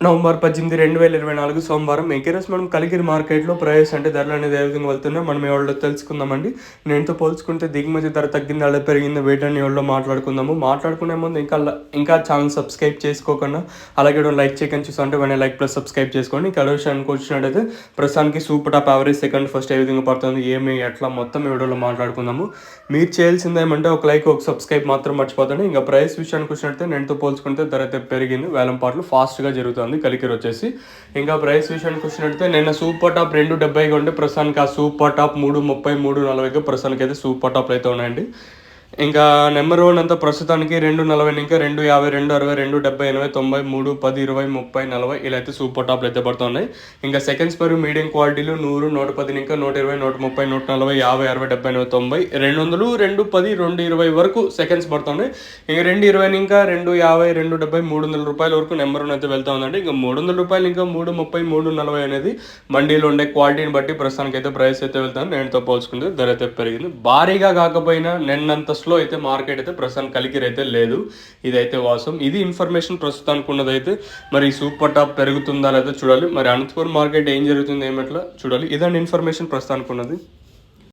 November 18, 2024 సోమవారం ఈరోజు మనం కలికిరి మార్కెట్లో ప్రైస్ అంటే ధరలు అనేది ఏ విధంగా వెళ్తున్నాయో మనం ఎవరిలో తెలుసుకుందామండి. నేనుతో పోల్చుకుంటే దిగుమతి ధర తగ్గింది, అలా పెరిగింది, వేటని ఎవరిలో మాట్లాడుకునే ముందు ఇంకా ఛానల్ సబ్స్క్రైబ్ చేసుకోకుండా అలాగే లైక్ చేయకుండా చూస్తుంటే వెంటనే లైక్ ప్లస్ సబ్స్క్రైబ్ చేసుకోండి. ఇంకా విషయానికి వచ్చినట్టయితే ప్రస్తుతానికి super top average second first ఏ విధంగా పడుతుంది, ఏమి ఎట్లా మొత్తం వీడియోలో మాట్లాడుకుందాము. మీరు చేయాల్సింది ఏమంటే ఒక లైక్ ఒక సబ్స్క్రైబ్ మాత్రం మర్చిపోతాను. ఇంకా ప్రైస్ విషయానికి వచ్చినట్టయితే నేనుతో పోల్చుకుంటే ధర అయితే పెరిగింది, వేలం పాటలు ఫాస్ట్గా జరుగుతుంది కలికిరి వచ్చేసి. ఇంకా ప్రైస్ విషయానికి వచ్చినట్టయితే నిన్న సూపర్ టాప్ 2.70 ఉంటే ప్రస్తుతానికి ఆ సూపర్ టాప్ 3.30 3.40 ప్రస్తుతానికి అయితే సూపర్ టాప్లు అయితే ఉన్నాయండి. ఇంకా నెంబర్ 1 అంతా ప్రస్తుతానికి 2.40, ఇంకా 2.50, 2.60, 2.70, 80, 90, 3, 10, 20, 30, 40 ఇలా అయితే సూపర్ టాప్లు అయితే పడుతున్నాయి. ఇంకా సెకండ్స్ పర్ మీడియం క్వాలిటీలు 100, 110, ఇంకా 120, 130, 140, 50, 60, 70, 80, 90, 200, 210, 220 వరకు సెకండ్స్ పడుతున్నాయి. ఇంకా 2.20, ఇంకా 2.50, 2.70, 300 రూపాయల వరకు నెంబర్ 1 అయితే వెళ్తా ఉందండి. ఇంకా 300 రూపాయలు, ఇంకా 3.30, 3.40 అనేది మండీలో ఉండే క్వాలిటీని బట్టి ప్రస్తుతానికి అయితే ప్రైస్ అయితే వెళ్తాను. నేనుతో పోల్చుకుంటే ధర అయితే పెరిగింది, భారీగా కాకపోయినా నిన్నంత స్లో అయితే మార్కెట్ అయితే ప్రస్తుతానికి కలికిరి అయితే లేదు. ఇదైతే వాస్తవం. ఇది ఇన్ఫర్మేషన్ ప్రస్తుతానికి ఉన్నదైతే. మరి సూపర్ టాప్ పెరుగుతుందా లేదా చూడాలి. మరి అనంతపురం మార్కెట్ ఏం జరుగుతుంది ఏమట్లా చూడాలి. ఇదండి ఇన్ఫర్మేషన్ ప్రస్తుతానికి ఉన్నది.